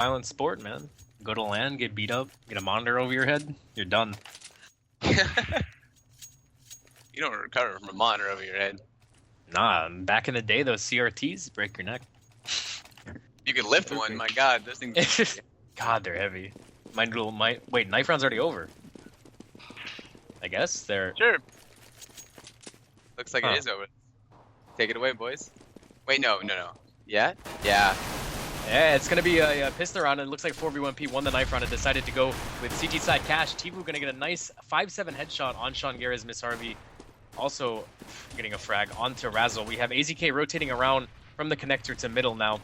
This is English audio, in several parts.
Violent sport, man. Go to LAN, get beat up, get a monitor over your head, you're done. You don't recover from a monitor over your head. Nah, back in the day, those CRTs break your neck. You could lift one, my god, those things. God, they're heavy. Wait, knife round's already over. I guess they're... Sure. Looks like it is over. Take it away, boys. Wait, no. Yeah? Yeah. Yeah, it's gonna be a pistol round. It looks like 4v1P won the knife round and decided to go with CT side cash. Tivu gonna get a nice 5-7 headshot on Sean Garrett's Miss Harvey. Also getting a frag onto Razzle. We have AZK rotating around from the connector to middle now.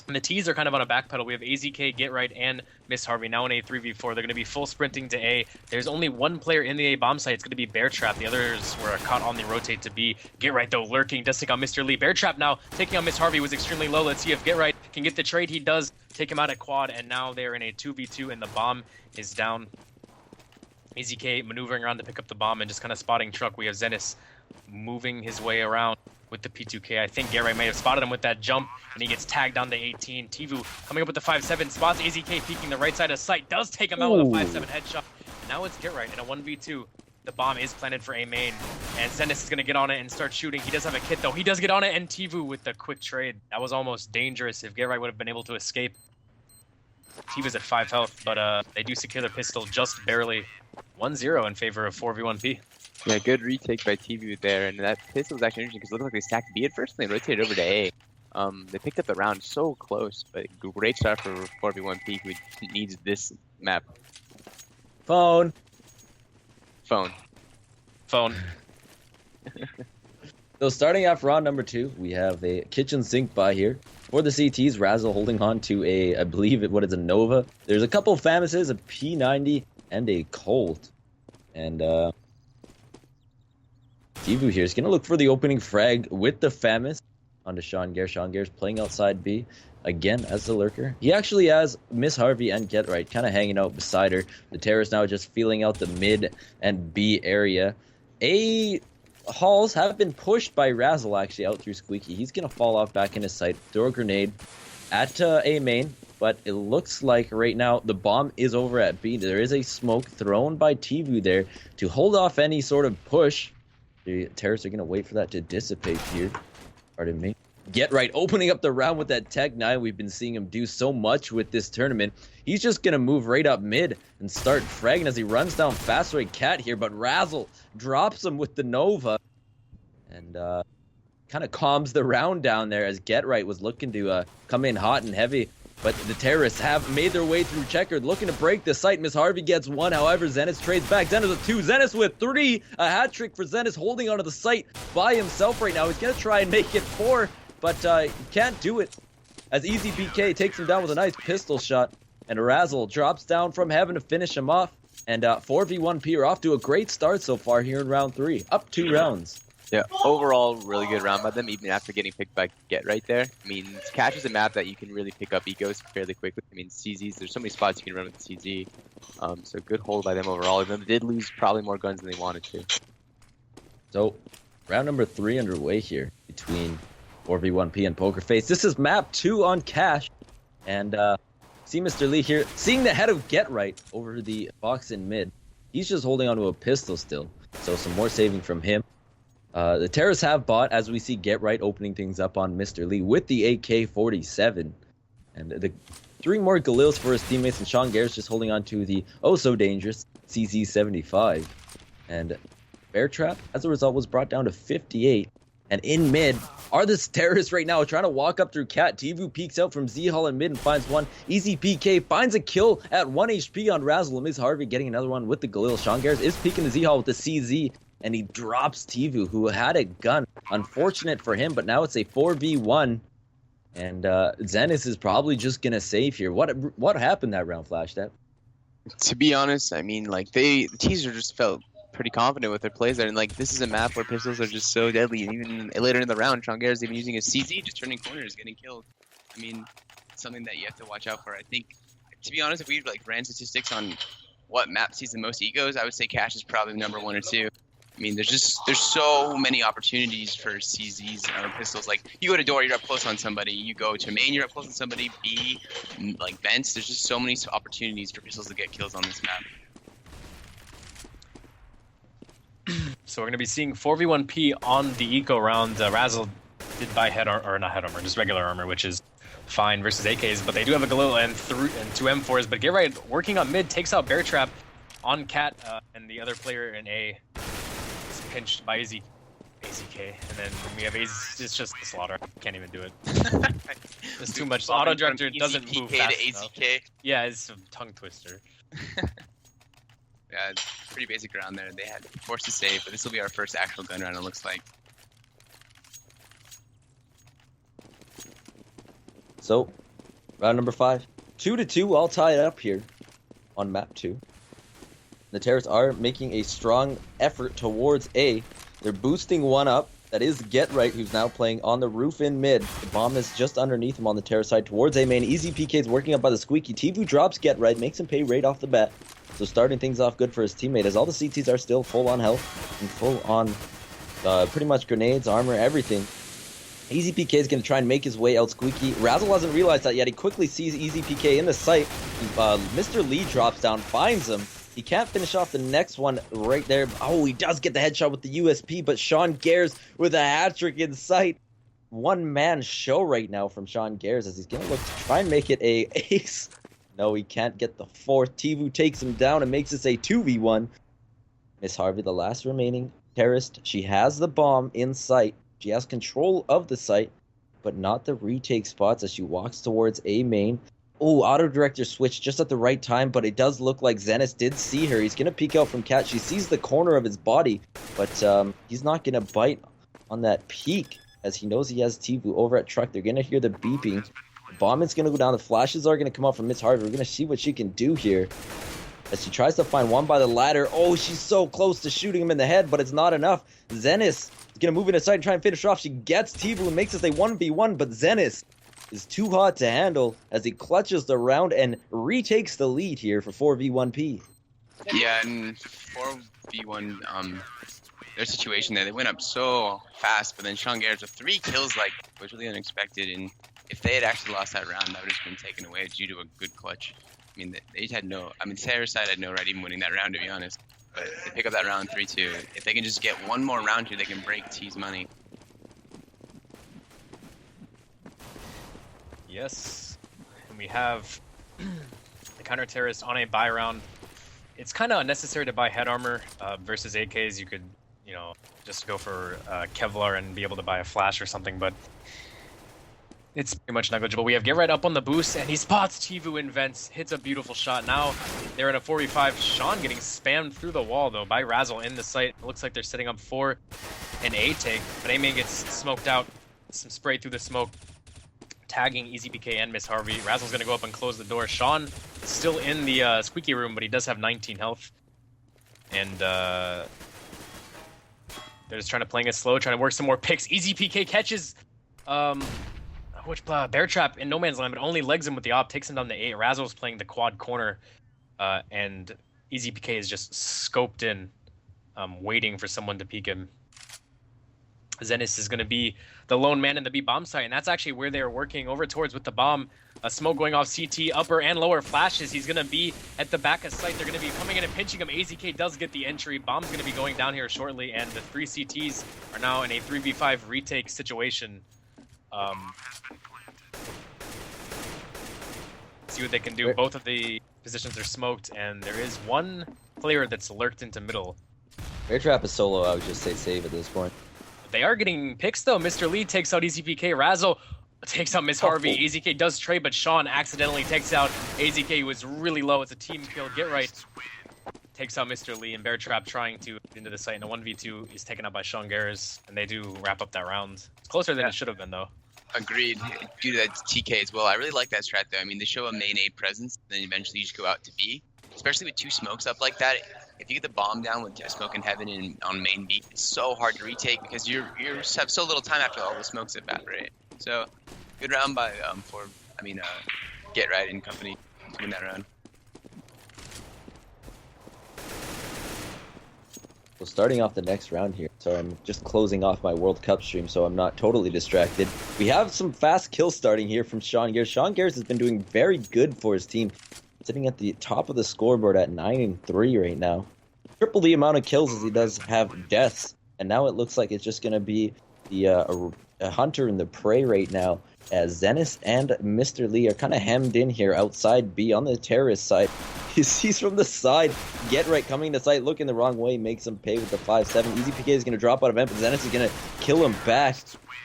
And the T's are kind of on a backpedal. We have AZK, Get Right, and Miss Harvey now in a 3v4. They're going to be full sprinting to A. There's only one player in the A bomb site. It's going to be Bear Trap. The others were caught on the rotate to B. Get Right, though, lurking. Does take on Mr. Lee. Bear Trap now taking on Miss Harvey was extremely low. Let's see if Get Right can get the trade. He does take him out at quad, and now they're in a 2v2, and the bomb is down. AZK maneuvering around to pick up the bomb and just kind of spotting truck. We have Zenith moving his way around with the P2K. I think Garrett may have spotted him with that jump, and he gets tagged down to 18. Tivu coming up with the 5-7, spots AZK peeking the right side of sight, does take him out with a 5-7 headshot. And now it's Get Right in a 1v2. The bomb is planted for A main, and Zenith is going to get on it and start shooting. He does have a kit, though. He does get on it, and Tivu with the quick trade. That was almost dangerous if Get Right would have been able to escape. Tivu's at 5 health, but they do secure the pistol just barely. 1-0 in favor of 4v1P. Yeah, good retake by TV there, and that pistol was actually interesting because it looked like they stacked B at first, and they rotated over to A. They picked up the round so close, but great start for 4v1P, who needs this map. Phone. Phone. So starting off round number 2, we have a kitchen sink buy here. For the CTs, Razzle holding on to a, I believe what is a Nova. There's a couple of Famises, a P90, and a Colt. And Tivu here is going to look for the opening frag with the Famis onto Sean Gare. Sean Gare's playing outside B again as the lurker. He actually has Miss Harvey and Get Right kind of hanging out beside her. The Terrorist now just feeling out the mid and B area. A halls have been pushed by Razzle actually out through Squeaky. He's going to fall off back in his sight. Throw a grenade at A main. But it looks like right now the bomb is over at B. There is a smoke thrown by Tivu there to hold off any sort of push. The Terrorists are going to wait for that to dissipate here. Pardon me. Get Right opening up the round with that Tech 9. We've been seeing him do so much with this tournament. He's just going to move right up mid and start fragging as he runs down Fastway Cat here. But Razzle drops him with the Nova. And kind of calms the round down there as Get Right was looking to come in hot and heavy. But the Terrorists have made their way through Checkered, looking to break the site. Miss Harvey gets 1, however, Zenith trades back. Zenith with 2, Zenith with 3. A hat trick for Zenith holding onto the site by himself right now. He's going to try and make it 4, but he can't do it. As Easy BK takes him down with a nice pistol shot. And Razzle drops down from heaven to finish him off. And 4v1P are off to a great start so far here in round 3. Up 2 rounds. Yeah, overall, really good round by them, even after getting picked by Get Right there. I mean, Cash is a map that you can really pick up ecos fairly quickly. I mean, CZs, there's so many spots you can run with the CZ. So good hold by them overall. They did lose probably more guns than they wanted to. So, round number 3 underway here between 4v1P and PokerFace. This is map 2 on Cash. And see Mr. Lee here, seeing the head of Get Right over the box in mid. He's just holding onto a pistol still. So some more saving from him. The Terrorists have bought, as we see Get Right opening things up on Mr. Lee with the AK-47. And the 3 more Galils for his teammates, and Sean Gare's just holding on to the oh-so-dangerous CZ-75. And Bear Trap, as a result, was brought down to 58. And in mid are the Terrorists right now trying to walk up through Cat. Tivu peeks out from Z-Hall in mid and finds one. Easy PK finds a kill at 1 HP on Razzle. And Miss Harvey getting another one with the Galil. Sean Gare's is peeking the Z-Hall with the CZ. And he drops Tivu, who had a gun. Unfortunate for him, but now it's a 4v1. And Zenith is probably just going to save here. What happened that round, Flashdap? To be honest, I mean, like, the teaser just felt pretty confident with their plays there. And, like, this is a map where pistols are just so deadly. And even later in the round, Sean Gare's even using his CZ, just turning corners, getting killed. I mean, it's something that you have to watch out for. I think, to be honest, if we, like, ran statistics on what map sees the most egos, I would say Cash is probably number 1 or 2. I mean, there's so many opportunities for CZs or pistols. Like you go to door, you're up close on somebody. You go to main, you're up close on somebody. B, like vents. There's just so many opportunities for pistols to get kills on this map. So we're going to be seeing 4v1P on the eco round. Razzle did buy head armor, or not head armor, just regular armor, which is fine versus AKs. But they do have a Galil and two M4s. But GetRight working on mid, takes out Bear Trap on Cat, and the other player in A is pinched by AZK. And then we have AZ, it's just the slaughter. Can't even do it. There's too much. Auto director doesn't move fast enough. Yeah, it's a tongue twister. Yeah, pretty basic round there. They had forced to save, but this will be our first actual gun round, it looks like. So, round number 5. 2-2, all tied up here on map 2. The Terrorists are making a strong effort towards A. They're boosting one up. That is GetRight, who's now playing on the roof in mid. The bomb is just underneath him on the Terrorist side towards A main. Easy PK is working up by the squeaky. Tvu drops GetRight, makes him pay right off the bat. So starting things off good for his teammate, as all the CTs are still full on health and full on pretty much grenades, armor, everything. Easy PK is going to try and make his way out squeaky. Razzle hasn't realized that yet. He quickly sees Easy PK in the sight. Mr. Lee drops down, finds him. He can't finish off the next one right there. Oh, he does get the headshot with the USP, but Sean Gares with a hat-trick in sight. One-man show right now from Sean Gares as he's going to look to try and make it a ace. No, he can't get the fourth. Tvu takes him down and makes this a 2v1. Miss Harvey, the last remaining terrorist. She has the bomb in sight. She has control of the site, but not the retake spots as she walks towards A main. Oh, auto-director switch just at the right time, but it does look like Zenith did see her. He's going to peek out from Cat. She sees the corner of his body, but he's not going to bite on that peek as he knows he has Tvu over at truck. They're going to hear the beeping. Bomb is going to go down. The flashes are going to come out from Miss Harvey. We're going to see what she can do here as she tries to find one by the ladder. Oh, she's so close to shooting him in the head, but it's not enough. Zenith is going to move in aside and try and finish her off. She gets Tvu and makes this a 1v1, but Zenith is too hot to handle as he clutches the round and retakes the lead here for 4v1P. Yeah, and 4v1, their situation there, they went up so fast, but then Sean Gares with 3 kills, like, was really unexpected, and if they had actually lost that round, that would have been taken away due to a good clutch. I mean, they had no, I mean, Terror side had no right even winning that round, to be honest. But they pick up that round 3-2. If they can just get one more round here, they can break T's money. Yes, and we have the counter-terrorist on a buy round. It's kind of unnecessary to buy head armor versus AKs. You could, you know, just go for Kevlar and be able to buy a flash or something, but it's pretty much negligible. We have GetRight up on the boost, and he spots Tvu in vents, hits a beautiful shot. Now they're in a 4v5. Sean getting spammed through the wall, though, by Razzle in the site. It looks like they're setting up for an A take, but A main gets smoked out. Some spray through the smoke, tagging Easy PK and Miss Harvey. Razzle's going to go up and close the door. Sean is still in the squeaky room, but he does have 19 health. And they're just trying to playing it slow, trying to work some more picks. Easy PK catches Bear Trap in no man's land, but only legs him with the op, takes him down to 8. Razzle's playing the quad corner, and Easy PK is just scoped in, waiting for someone to peek him. Zenith is going to be the lone man in the B bomb site, and that's actually where they're working over towards with the bomb. Smoke going off CT, upper and lower flashes. He's going to be at the back of site. They're going to be coming in and pinching him. AZK does get the entry. Bomb's going to be going down here shortly, and the 3 CTs are now in a 3v5 retake situation. See what they can do. Both of the positions are smoked, and there is one player that's lurked into middle. Bear Trap is solo, I would just say save at this point. They are getting picks, though. Mr. Lee takes out EZPK. Razzle takes out Miss Harvey. AZK does trade, but Sean accidentally takes out AZK, who was really low. It's a team kill. GetRight takes out Mr. Lee, and Bear Trap trying to get into the site. And a 1v2 is taken out by Sean Gares, and they do wrap up that round. It's closer than it should have been, though. Agreed. Due to that TK as well. I really like that strat, though. I mean, they show a main A presence, then eventually you just go out to B. Especially with 2 smokes up like that. If you get the bomb down with smoke in heaven and on main B, it's so hard to retake because you have so little time after all the smokes evaporate. So, good round by GetRight and company to win that round. So starting off the next round here. Sorry, I'm just closing off my World Cup stream, so I'm not totally distracted. We have some fast kills starting here from Sean Garris. Sean Garris has been doing very good for his team, sitting at the top of the scoreboard at 9-3 right now. Triple the amount of kills as he does have deaths, and now it looks like it's just going to be the a hunter and the prey right now, as Zenith and Mr. Lee are kind of hemmed in here outside B on the terrorist side. He sees from the side, Get Right coming to sight, looking the wrong way, makes him pay with the 5-7. EasyPK is going to drop out of M, but Zenith is going to kill him back.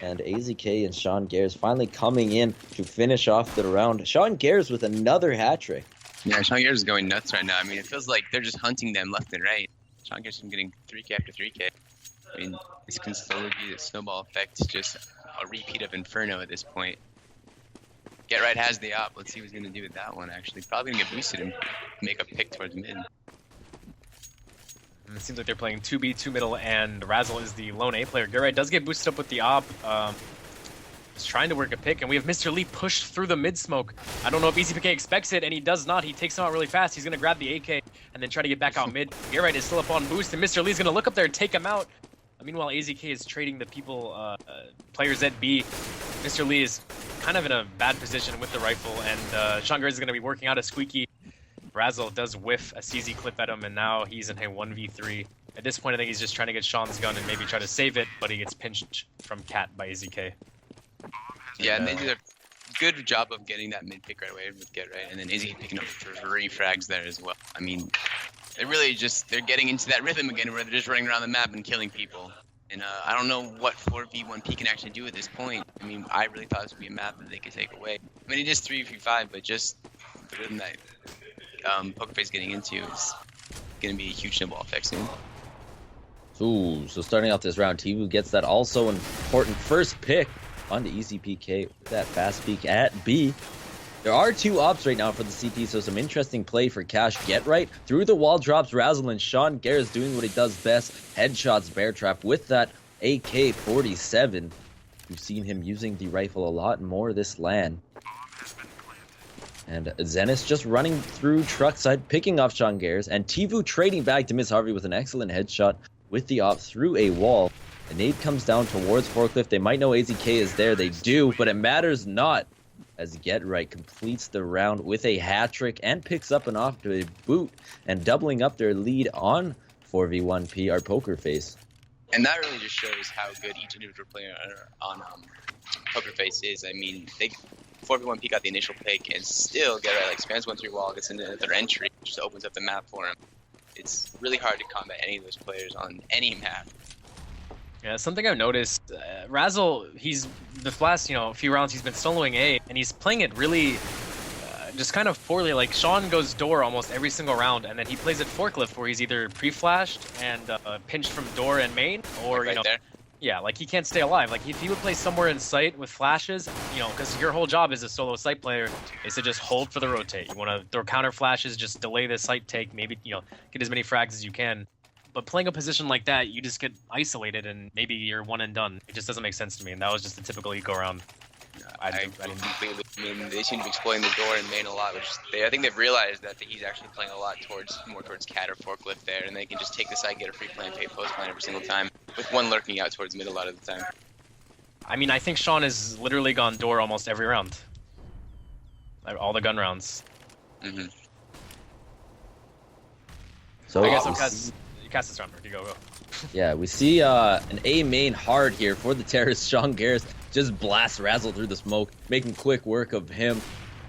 And AZK and Sean Garris finally coming in to finish off the round. Sean Garris with another hat trick. Yeah, Sean Garris is going nuts right now. I mean, it feels like they're just hunting them left and right. Sean Garris is getting 3K after 3K. I mean, this can slowly be the snowball effect, just a repeat of Inferno at this point. Get Right has the op. Let's see what he's going to do with that one, actually. Probably going to get boosted and make a pick towards mid. It seems like they're playing 2B, 2 middle, and Razzle is the lone A player. Get Right does get boosted up with the op. He's trying to work a pick, and we have Mr. Lee pushed through the mid smoke. I don't know if EasyPK expects it, and he does not. He takes him out really fast. He's going to grab the AK and then try to get back out mid. Get Right is still up on boost, and Mr. Lee's going to look up there and take him out. Meanwhile, AZK is trading the players at B. Mr. Lee is kind of in a bad position with the rifle, and Sean Garris is going to be working out a squeaky. Razzle does whiff a CZ clip at him, and now he's in a 1v3. At this point, I think he's just trying to get Sean's gun and maybe try to save it, but he gets pinched from Cat by AZK. Yeah, and they did a good job of getting that mid pick right away with Get Right, and then AZK picking up 3 frags there as well. I mean, they're getting into that rhythm again where they're just running around the map and killing people. And I don't know what 4v1P can actually do at this point. I mean, I really thought this would be a map that they could take away. I mean, it is 3v5, but just the rhythm that PokerFace is getting into is going to be a huge snowball effect soon. Ooh, so starting off this round, Tivu gets that also important first pick onto EasyPK with that fast peek at B. There are 2 ops right now for the CT, so some interesting play for Cash. Get Right through the wall drops Razzle, and Sean Garris doing what he does best. Headshots Bear Trap with that AK-47. We've seen him using the rifle a lot more this LAN. And Zenith just running through truck side, picking off Sean Garris, and Tivu trading back to Miss Harvey with an excellent headshot with the op through a wall. The nade comes down towards Forklift. They might know AZK is there. They do, but it matters not, as Get Right completes the round with a hat trick and picks up an off to a boot, and doubling up their lead on 4v1P, our PokerFace. And that really just shows how good each individual player on PokerFace is. I mean, they 4v1P got the initial pick, and still Get Right spams 1-3 wall, gets into their entry, just opens up the map for him. It's really hard to combat any of those players on any map. Yeah, something I've noticed, Razzle, he's the last few rounds he's been soloing A, and he's playing it really just kind of poorly. Like Sean goes door almost every single round, and then he plays it forklift where he's either pre-flashed and pinched from door and main, or right there. Yeah, like he can't stay alive. Like if he would play somewhere in sight with flashes, because your whole job as a solo sight player is to just hold for the rotate. You want to throw counter flashes, just delay the sight take, maybe get as many frags as you can. But playing a position like that, you just get isolated and maybe you're one and done. It just doesn't make sense to me, and that was just a typical eco round. I mean, they seem to be exploiting the door and main a lot, which I think they've realized that he's actually playing a lot more towards Cat or Forklift there, and they can just take the side, get a free plan, pay post plan every single time, with one lurking out towards mid a lot of the time. I mean, I think Sean has literally gone door almost every round. All the gun rounds. Mm-hmm. So I guess I'll cast this round. You go. Yeah, we see an A main hard here for the terrorist. Sean Garris just blasts Razzle through the smoke, making quick work of him.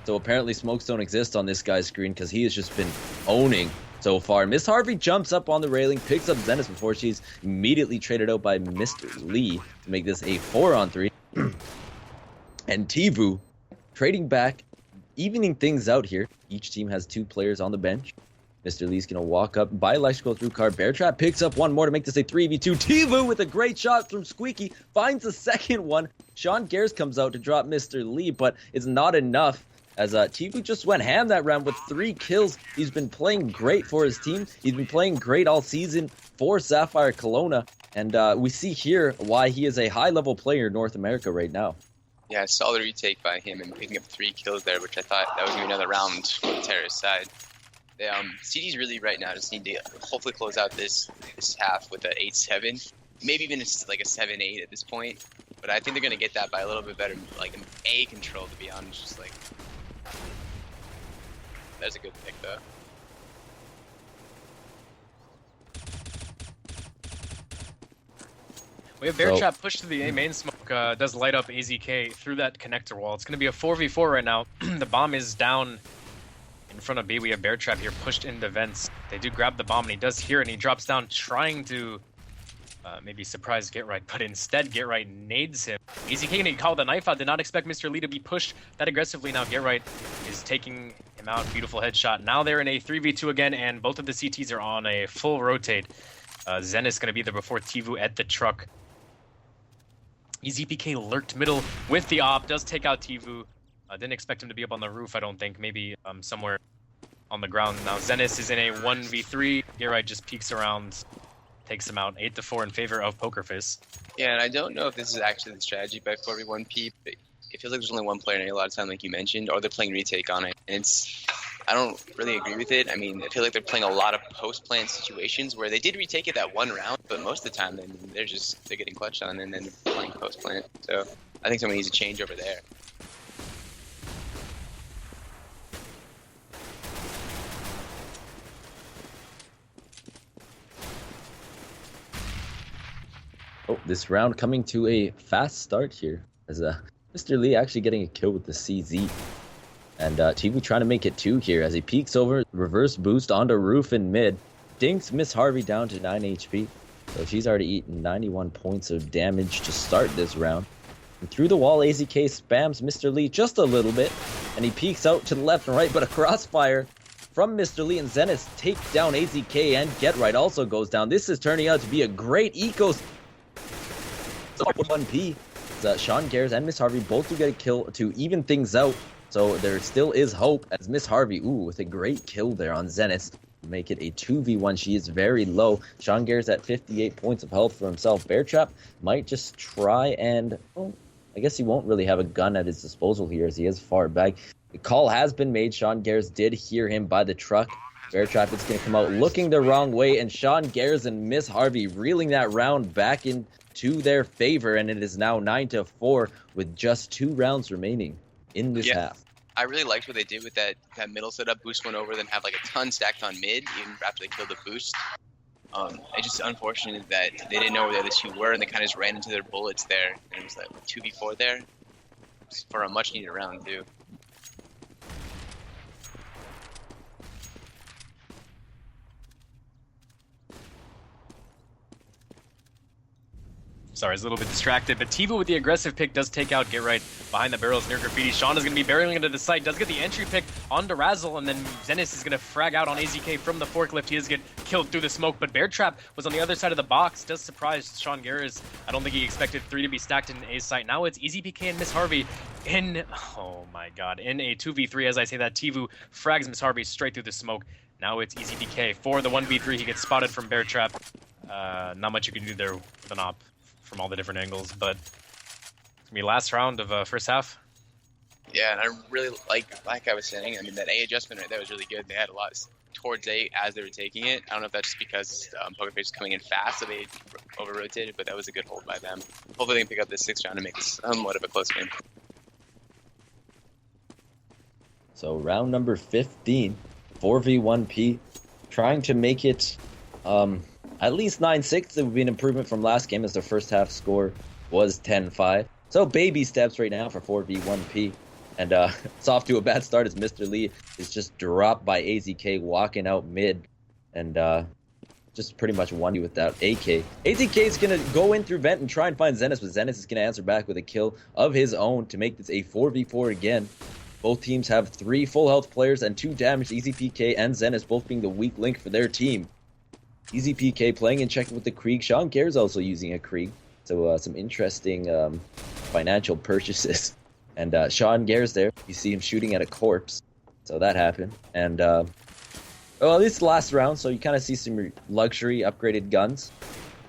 So apparently smokes don't exist on this guy's screen because he has just been owning so far. Miss Harvey jumps up on the railing, picks up Zenith before she's immediately traded out by Mr. Lee to make this a 4-on-3. And Tivu trading back, evening things out here. Each team has 2 players on the bench. Mr. Lee's going to walk up, buy electrical through car. Bear Trap picks up one more to make this a 3v2. Tivu with a great shot from Squeaky finds the second one. Sean Garris comes out to drop Mr. Lee, but it's not enough, as Tivu just went ham that round with 3 kills. He's been playing great for his team. He's been playing great all season for Sapphire Kelowna, and we see here why he is a high-level player in North America right now. Yeah, solid retake by him and picking up 3 kills there, which I thought that was going to be another round for the terrorist side. CD's really right now just need to hopefully close out this half with an 8-7, maybe even like a 7-8 at this point. But I think they're gonna get that by a little bit better, like an A control, to be honest. Just like that's a good pick though. We have Bear Trap pushed to the A main smoke, does light up AZK through that connector wall. It's going to be a 4v4 right now. The bomb is down in front of B. We have Bear Trap here pushed into vents. They do grab the bomb and he does hear it and he drops down trying to maybe surprise Get Right, but instead Get Right nades him. AZK gonna call the knife out, did not expect Mr. Lee to be pushed that aggressively. Now Get Right is taking him out, beautiful headshot. Now they're in a 3v2 again and both of the CTs are on a full rotate. Zen is going to be there before Tivu at the truck. EZPK lurked middle with the op, does take out Tivu. Didn't expect him to be up on the roof, I don't think. Maybe somewhere on the ground. Now Zenith is in a 1v3. Gerite just peeks around, takes him out 8-4 in favor of PokerFace. Yeah, and I don't know if this is actually the strategy by 4v1P, but it feels like there's only one player in a lot of time, like you mentioned, or they're playing retake on it. And I don't really agree with it. I mean, I feel like they're playing a lot of post-plant situations where they did retake it that one round, but most of the time they're getting clutched on and then playing post-plant. So I think someone needs to change over there. Oh, this round coming to a fast start here as Mr. Lee actually getting a kill with the CZ. And Tivu trying to make it 2 here as he peeks over, reverse boost onto roof and mid. Dinks Miss Harvey down to 9 HP. So she's already eaten 91 points of damage to start this round. And through the wall, AZK spams Mr. Lee just a little bit. And he peeks out to the left and right, but a crossfire from Mr. Lee and Zenith takes down AZK, and Get Right also goes down. This is turning out to be a great ecos. So 1P. Sean Gares and Miss Harvey both do get a kill to even things out. So there still is hope as Miss Harvey, with a great kill there on Zenith. Make it a 2v1. She is very low. Sean Gare's at 58 points of health for himself. Bear Trap might just try and, I guess he won't really have a gun at his disposal here as he is far back. The call has been made. Sean Gares did hear him by the truck. Bear Trap is going to come out looking the wrong way, and Sean Gares and Miss Harvey reeling that round back into their favor, and it is now 9-4 with just 2 rounds remaining in this half. I really liked what they did with that middle setup, boost one over, then have like a ton stacked on mid, even after they killed the boost. It's just unfortunate that they didn't know where the other two were, and they kind of just ran into their bullets there. And it was like 2v4 there for a much needed round too. Sorry, I was a little bit distracted, but Tivu with the aggressive pick does take out Get Right behind the barrels near Graffiti. Sean is going to be barreling into the site, does get the entry pick onto Razzle, and then Zenith is going to frag out on AZK from the forklift. He does get killed through the smoke, but Bear Trap was on the other side of the box, does surprise Sean Garris. I don't think he expected 3 to be stacked in A's site. Now it's EZPK and Miss Harvey in, oh my god, in a 2v3. As I say that, Tivu frags Miss Harvey straight through the smoke. Now it's EZPK for the 1v3. He gets spotted from Bear Trap. Not much you can do there with an op from all the different angles, but it's gonna be last round of first half. Yeah, and I really like I was saying, I mean, that A adjustment right there was really good. They had a lot towards A as they were taking it. I don't know if that's just because PokerFace was coming in fast, so they over-rotated, but that was a good hold by them. Hopefully they can pick up this 6th round and make it somewhat of a close game. So round number 15, 4v1P, trying to make it at least 9-6. It would be an improvement from last game as their first half score was 10-5. So baby steps right now for 4v1P. And it's off to a bad start as Mr. Lee is just dropped by AZK walking out mid. And just pretty much 1v with that AK. AZK is going to go in through vent and try and find Zenith, but Zenith is going to answer back with a kill of his own to make this a 4v4 again. Both teams have 3 full health players and 2 damaged, EZPK and Zenith both being the weak link for their team. EZPK playing and checking with the Krieg. Sean Gare's also using a Krieg. So some interesting financial purchases. And Sean Gare's there. You see him shooting at a corpse. So that happened. And, well, this is the last round, so you kind of see some luxury upgraded guns.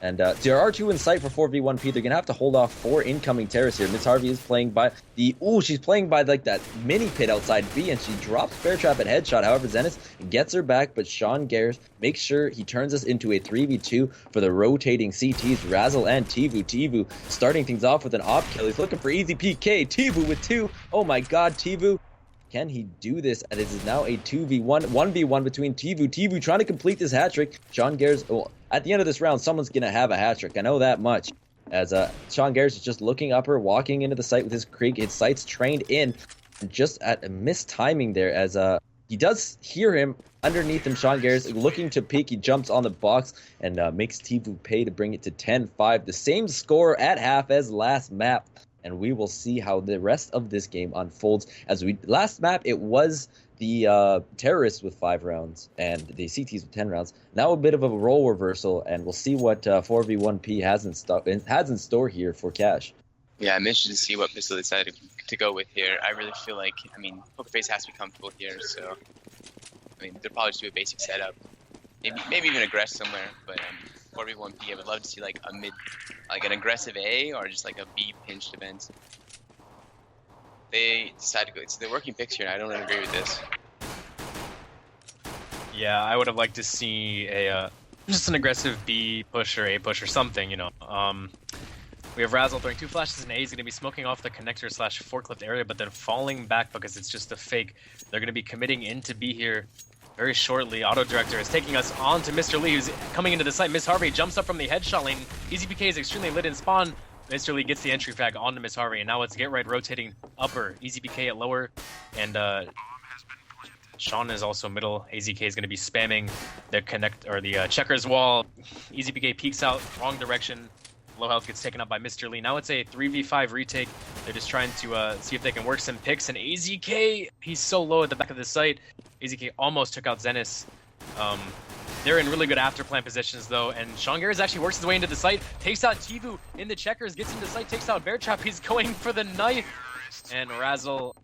And there are 2 in sight for 4v1P. They're going to have to hold off 4 incoming terrorists here. Miss Harvey is playing by the... Ooh, she's playing by like that mini pit outside B, and she drops Bear Trap at headshot. However, Zenith gets her back, but Sean Garris makes sure he turns this into a 3v2 for the rotating CTs, Razzle and Tivu. Tivu starting things off with an op kill. He's looking for easy PK. Tivu with 2. Oh my god, Tivu. Can he do this? And it is now a 2v1, 1v1 between Tivu. Tivu trying to complete this hat trick. Sean Garris, well, at the end of this round, someone's going to have a hat trick. I know that much. As Sean Garris is just looking up her, walking into the site with his Krieg. His sights trained in. And just at a mistiming there as he does hear him underneath him. Sean Garris looking to peek. He jumps on the box and makes Tivu pay to bring it to 10-5. The same score at half as last map. And we will see how the rest of this game unfolds. As we last map, it was the terrorists with 5 rounds and the CTs with 10 rounds. Now a bit of a role reversal, and we'll see what 4v1P has in store here for Cash. Yeah, I'm interested to see what pistol they decided to go with here. I really feel like, I mean, PokerFace has to be comfortable here, so I mean, they'll probably just do a basic setup, maybe even aggress somewhere. But 4v1P, I would love to see like a mid, like an aggressive A or just like a B pinch defense. They decide to go. It's the working picks here, and I don't agree with this. Yeah, I would have liked to see a just an aggressive B push or A push or something, you know. We have Razzle throwing 2 flashes, and A is going to be smoking off the connector slash forklift area, but then falling back because it's just a fake. They're going to be committing into B here very shortly. Auto Director is taking us on to Mr. Lee, who's coming into the site. Miss Harvey jumps up from the headshot lane. Easy PK is extremely lit in spawn. Mr. Lee gets the entry frag onto Miss Harvey, and now it's Get Right rotating upper. Easy PK at lower, and Sean is also middle. AZK is going to be spamming the checkers wall. Easy PK peeks out, wrong direction. Low health gets taken up by Mr. Lee. Now it's a 3v5 retake. They're just trying to see if they can work some picks. And AZK, he's so low at the back of the site. AZK almost took out Zenith. They're in really good after-plan positions, though. And Sean Garris actually works his way into the site. Takes out Tivu in the checkers. Gets into the site. Takes out Bear Trap. He's going for the knife. And Razzle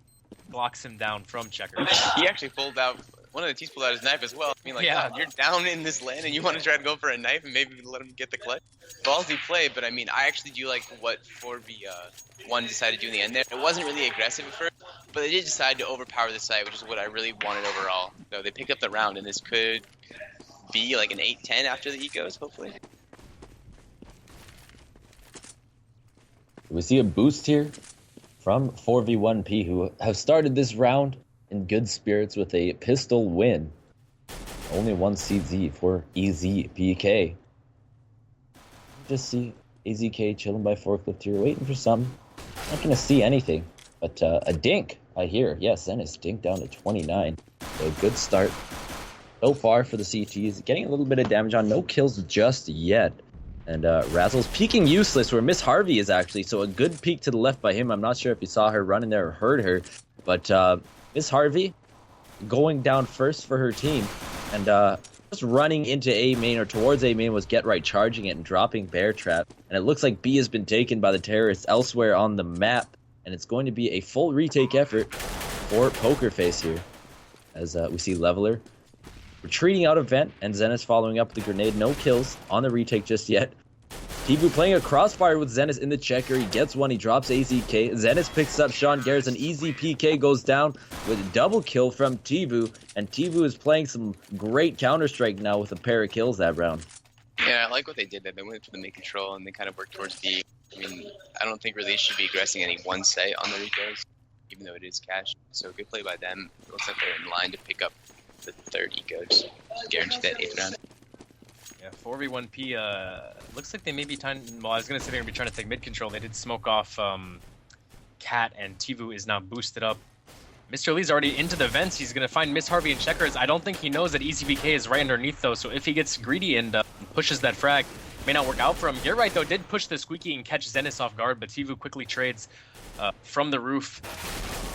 blocks him down from checkers. He actually pulled out, one of the teams pulled out his knife as well. I mean, like, Yeah. God, you're down in this LAN and you want to try to go for a knife and maybe let him get the clutch. Ballsy play, but I mean, I actually do like what 4v1 decided to do in the end there. It wasn't really aggressive at first, but they did decide to overpower the site, which is what I really wanted overall. So they picked up the round, and this could be like an 8-10 after the ecos, hopefully. We see a boost here from 4v1P, who have started this round in good spirits with a pistol win. Only 1 CZ for EZPK. Just see AZK chilling by forklift here, waiting for something. Not gonna see anything, but a dink, I hear. Yes, and it's dink down to 29. So a good start so far for the CTs. Getting a little bit of damage on, no kills just yet. And Razzle's peeking useless where Miss Harvey is actually, so a good peek to the left by him. I'm not sure if you saw her running there or heard her, but Miss Harvey going down first for her team. And just running into A main or towards A main was Get Right charging it and dropping Bear Trap. And it looks like B has been taken by the terrorists elsewhere on the map. And it's going to be a full retake effort for PokerFace here. As we see Leveler retreating out of vent, and Zenith following up with the grenade. No kills on the retake just yet. Tivu playing a crossfire with Zenith in the checker. He gets one, he drops AZK. Zenith picks up Sean Garris, and easy PK goes down with a double kill from Tivu. And Tivu is playing some great Counter-Strike now with a pair of kills that round. Yeah, I like what they did there. They went for the mid control and they kind of worked towards B. I mean, I don't think really should be aggressing any one site on the recos, even though it is cash. So good play by them. It looks like they're in line to pick up the third eco, just guarantee that 8th round. Yeah, 4v1P, looks like they may be trying, well, I was going to say they're going to be trying to take mid control. They did smoke off Cat, and Tivu is now boosted up. Mr. Lee's already into the vents. He's going to find Miss Harvey and checkers. I don't think he knows that EZBK is right underneath, though, so if he gets greedy and pushes that frag, may not work out for him. Get Right, though, did push the squeaky and catch Zenith off guard, but Tivu quickly trades from the roof.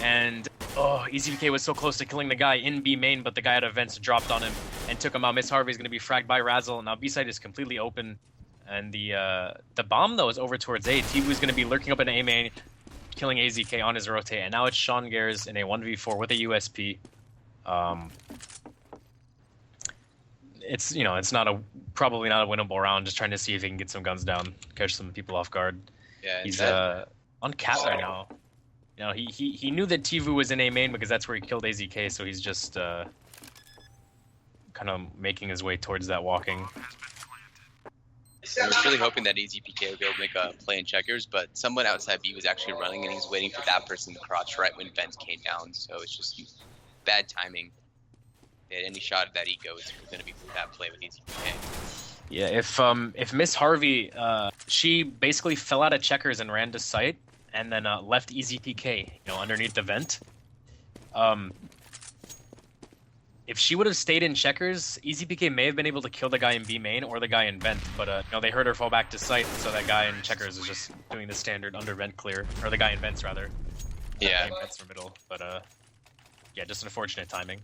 And, oh, EZBK was so close to killing the guy in B main, but the guy out of vents dropped on him and took him out. Miss Harvey is going to be fragged by Razzle. Now B side is completely open. And the bomb, though, is over towards A. Tivu is going to be lurking up in A main, killing AZK on his rotate. And now it's Sean Garris in a 1v4 with a USP. It's, you know, it's not a probably not a winnable round. Just trying to see if he can get some guns down, catch some people off guard. Yeah, He's on cat right now. You know, he knew that Tivu was in A main because that's where he killed AZK, so he's just kind of making his way towards that walking. I was really hoping that AZPK would go make a play in checkers, but someone outside B was actually running, and he's waiting for that person to crouch right when Vent came down. So it's just bad timing. If any shot at that eco is going to be that play with AZPK. Yeah, if Miss Harvey, she basically fell out of checkers and ran to site, and then left EZPK, underneath the vent. If she would have stayed in checkers, EZPK may have been able to kill the guy in B main or the guy in vent, but they heard her fall back to site, so that guy in checkers is just doing the standard under vent clear, or the guy in vents rather. Yeah. Vents for middle, but yeah, just unfortunate timing.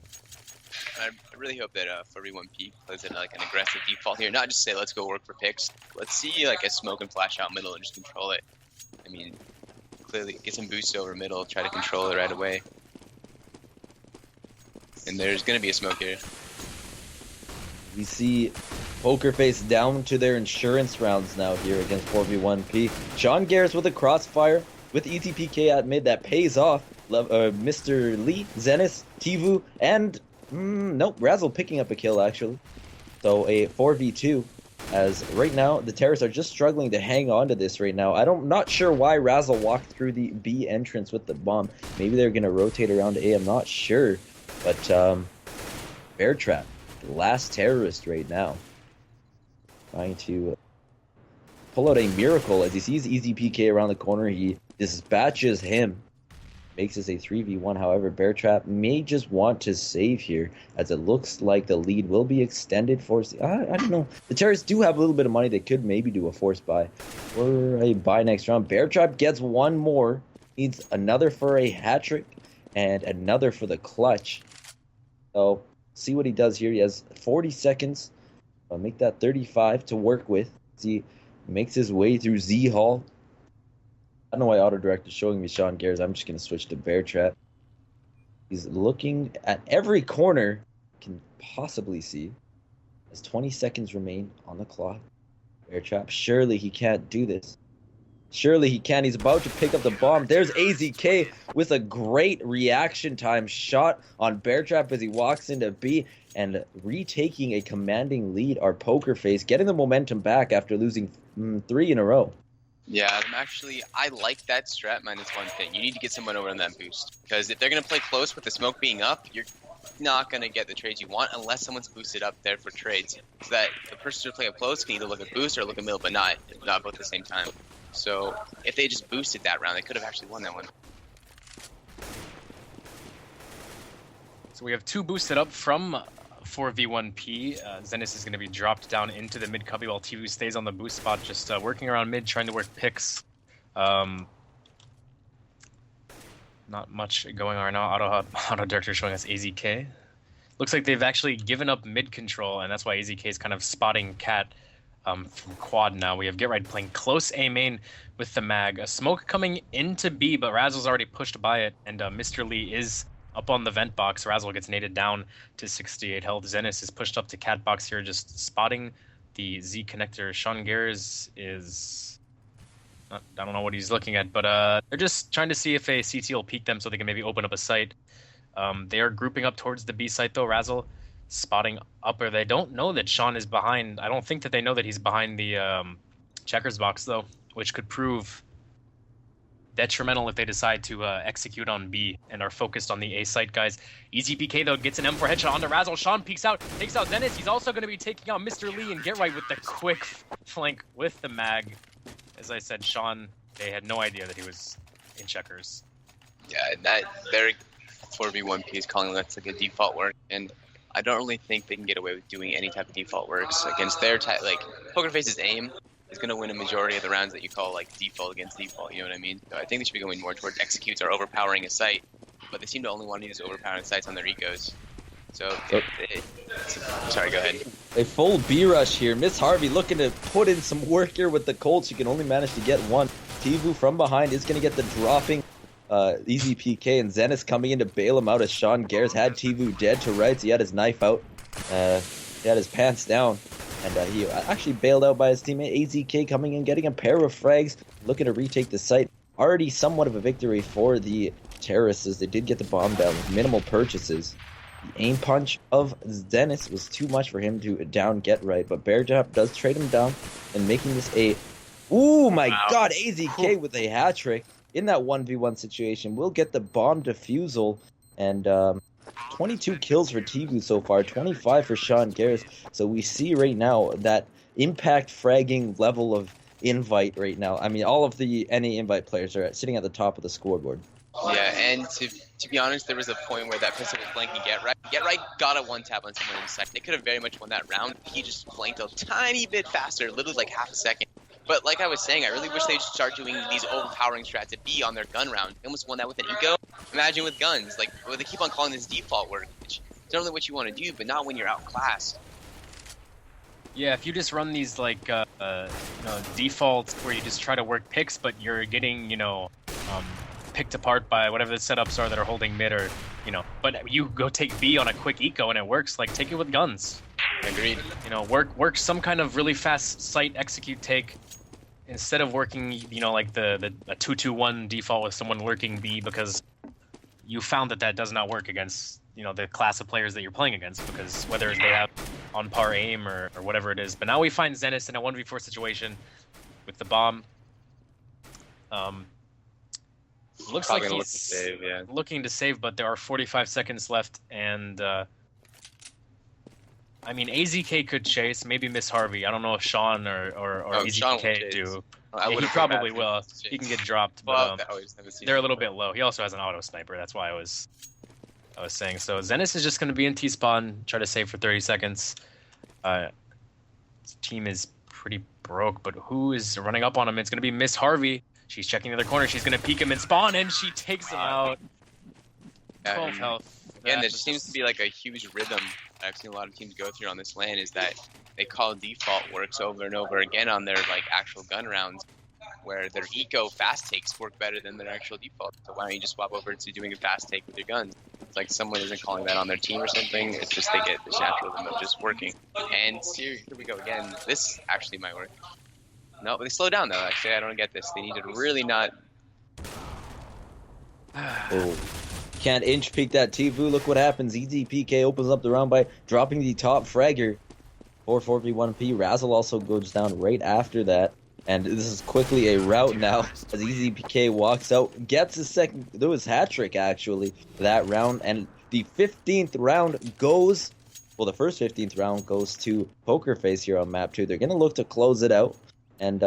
I really hope that 41P plays an aggressive default here, not just say let's go work for picks. Let's see a smoke and flash out middle and just control it. I mean, clearly get some boost over middle, try to control it right away. And there's going to be a smoke here. We see PokerFace down to their insurance rounds now here against 4v1P. Sean Garris with a crossfire with EZPK at mid that pays off. Mr. Lee, Zenis, Tivu, and nope, Razzle picking up a kill actually. So a 4v2, as right now the Terrorists are just struggling to hang on to this right now. I'm not sure why Razzle walked through the B entrance with the bomb. Maybe they're going to rotate around A, I'm not sure. But Bear Trap, the last Terrorist right now, trying to pull out a miracle as he sees EZPK around the corner. He dispatches him, makes this a 3v1. However, Bear Trap may just want to save here, as it looks like the lead will be extended for. I don't know. The Terrorists do have a little bit of money. They could maybe do a force buy or a buy next round. Bear Trap gets one more, needs another for a hat trick and another for the clutch. So see what he does here. He has 40 seconds. I'll make that 35 to work with. He makes his way through Z Hall. I don't know why AutoDirect is showing me Sean Garris. I'm just going to switch to Bear Trap. He's looking at every corner he can possibly see. As 20 seconds remain on the clock. Bear Trap, surely he can't do this. Surely he can. He's about to pick up the bomb. There's AZK with a great reaction time shot on Bear Trap as he walks into B, and retaking a commanding lead are PokerFace, getting the momentum back after losing 3 in a row. Yeah, I like that strat minus one thing. You need to get someone over on that boost, because if they're going to play close with the smoke being up, you're not going to get the trades you want unless someone's boosted up there for trades. So that the person who's playing up close can either look at boost or look at middle, but not both at the same time. So if they just boosted that round, they could have actually won that one. So we have 2 boosted up from 4v1P. Zenis is going to be dropped down into the mid cubby while Tivu stays on the boost spot, just working around mid, trying to work picks. Not much going on right now. Auto Director showing us AZK. Looks like they've actually given up mid control, and that's why AZK is kind of spotting Cat. From quad now. We have Get Right playing close A main with the mag. A smoke coming into B, but Razzle's already pushed by it, and Mr. Lee is up on the vent box. Razzle gets naded down to 68 health. Zenis is pushed up to cat box here, just spotting the Z connector. Sean Garris is... I don't know what he's looking at, but they're just trying to see if a CT will peek them so they can maybe open up a site. They are grouping up towards the B site though. Razzle spotting up, or they don't know that Sean is behind. I don't think that they know that he's behind the checkers box though, which could prove detrimental if they decide to execute on B and are focused on the A site guys. EZPK though gets an M4 headshot onto Razzle. Sean peeks out, takes out Zenis. He's also going to be taking out Mr. Lee and Get Right with the quick flank with the mag. As I said, Sean, they had no idea that he was in checkers. Yeah, that their 4v1P is calling that's like a default work, and I don't really think they can get away with doing any type of default works against their type. Like PokerFace's aim is going to win a majority of the rounds that you call like default against default. You know what I mean? So I think they should be going more towards executes or overpowering a site, but they seem to only want to use overpowering sites on their ecos. So, sorry, go ahead. A full B rush here. Miss Harvey looking to put in some work here with the Colts. She can only manage to get one. Tivu from behind is going to get the dropping. EZPK and Zenis coming in to bail him out as Sean Garris had Tivu dead to rights. He had his knife out. He had his pants down. And he actually bailed out by his teammate. AZK coming in, getting a pair of frags, looking to retake the site. Already somewhat of a victory for the terrorists as they did get the bomb down with minimal purchases. The aim punch of Zenith was too much for him to down get right, but Beartrap does trade him down and making this a... Ooh, my God, AZK with a hat trick in that 1v1 situation. Will get the bomb defusal, and 22 kills for Tivu so far, 25 for Sean Garris. So we see right now that impact fragging level of invite right now. I mean, all of the NA invite players are sitting at the top of the scoreboard. Yeah, and to be honest, there was a point where that pistol was flanking Get Right. Get Right got a one tap on someone in a second. They could have very much won that round. He just flanked a tiny bit faster, literally like half a second. But like I was saying, I really wish they'd start doing these overpowering strats at B on their gun round. They almost won that with an eco. Imagine with guns. Like, well, they keep on calling this default work, which is not really what you want to do, but not when you're outclassed. Yeah, if you just run these like defaults where you just try to work picks, but you're getting picked apart by whatever the setups are that are holding mid, or but you go take B on a quick eco and it works. Like, take it with guns. Agreed. Work some kind of really fast site execute take instead of working like the 2-2-1 default with someone lurking B, because you found that does not work against the class of players that you're playing against, because whether they have on par aim or whatever it is. But now we find Zenith in a 1v4 situation with the bomb. Looks Probably like gonna he's looking to save, but there are 45 seconds left, and I mean, AZK could chase, maybe Miss Harvey. I don't know if Sean or AZK do. Yeah, he probably will. He can get dropped, but they're a little bit low. He also has an auto sniper. That's why I was saying. So Zenith is just going to be in T-spawn, try to save for 30 seconds. His team is pretty broke, but who is running up on him? It's going to be Miss Harvey. She's checking the other corner. She's going to peek him in spawn, and she takes him out. 12 health. Again, there seems to be like a huge rhythm that I've seen a lot of teams go through on this LAN, is that they call default works over and over again on their like actual gun rounds, where their eco fast takes work better than their actual default. So why don't you just swap over to doing a fast take with your guns? It's like someone isn't calling that on their team or something. It's just they get this natural rhythm of just working. And here we go again. This actually might work. No, they slow down though. Actually, I don't get this. They need to really not. Oh. Can't inch peek that Tivu. Look what happens. EZPK opens up the round by dropping the top fragger for 4v1P. Razzle also goes down right after that. And this is quickly a rout now as EZPK walks out. Gets his second. There was hat trick actually that round. And the 15th round goes. Well, the first 15th round goes to PokerFace here on map 2. They're going to look to close it out. And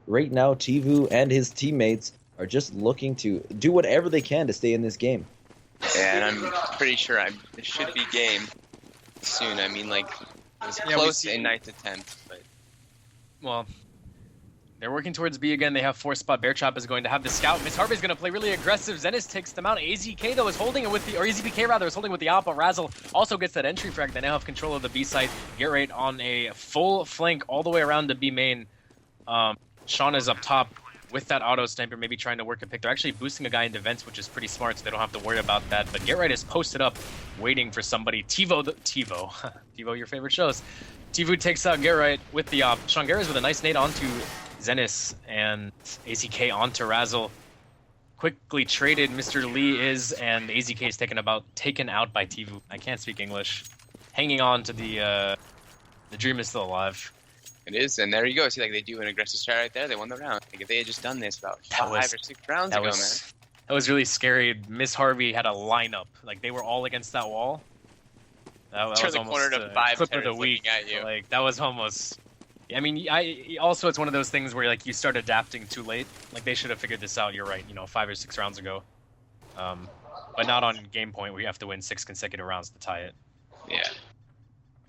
right now, Tivu and his teammates are just looking to do whatever they can to stay in this game. Yeah, and I'm pretty sure it should be game soon. I mean, like, it was close in ninth attempt, but... Well, they're working towards B again. They have 4 spot. Beartrap is going to have the scout. Miss Harvey's going to play really aggressive. Zenith takes them out. AZK, though, is holding it with the... Or AZPK, rather, is holding with the Alpha. Razzle also gets that entry frag. They now have control of the B site. Get right on a full flank all the way around to B main. Sean is up top with that auto sniper, maybe trying to work a pick. They're actually boosting a guy into vents, which is pretty smart, so they don't have to worry about that. But Get Right is posted up, waiting for somebody. TiVo, your favorite shows. Tivu takes out Get Right with the op. Sean Garris with a nice nade onto Zenith, and AZK onto Razzle. Quickly traded, Mr. Lee is, and AZK is taken out by Tivu. I can't speak English. Hanging on to the dream is still alive. It is, and there you go. See, like, they do an aggressive start right there. They won the round. Like, if they had just done this about 5 or 6 rounds ago, man. That was really scary. Miss Harvey had a lineup. Like, they were all against that wall. That was almost corner to 5 clip of the week. At you. Like, that was almost... I mean, also, it's one of those things where, like, you start adapting too late. Like, they should have figured this out, you're right, 5 or 6 rounds ago. But not on game point, where you have to win 6 consecutive rounds to tie it. Yeah.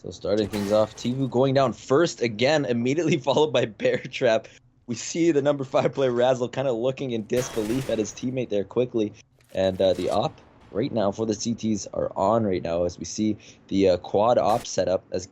So starting things off, Tivu going down first again, immediately followed by Beartrap. We see the number 5 player Razzle kind of looking in disbelief at his teammate there quickly. And the op right now for the CTs are on right now as we see the quad op setup. As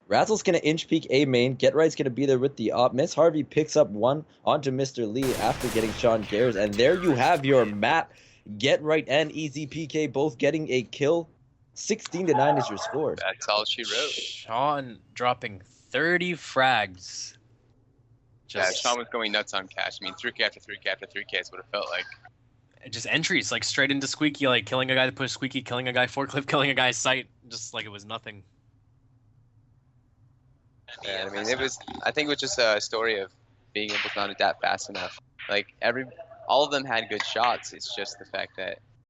Razzle's going to inch peek A main, Get Right's going to be there with the op. Miss Harvey picks up one onto Mr. Lee after getting Sean Garris. And there you have your map. Get Right and EZPK both getting a kill. 16-9 is your score. That's all she wrote. Sean dropping 30 frags. Yeah, Just, Sean was going nuts on cash. I mean, 3K after 3K after 3K is what it felt like. just entries, like straight into Squeaky, like killing a guy to push Squeaky, killing a guy forklift, killing a guy's sight, just like it was nothing. Yeah, I mean, it was. I think it was just a story of being able to not adapt fast enough. Like all of them had good shots. It's just the fact that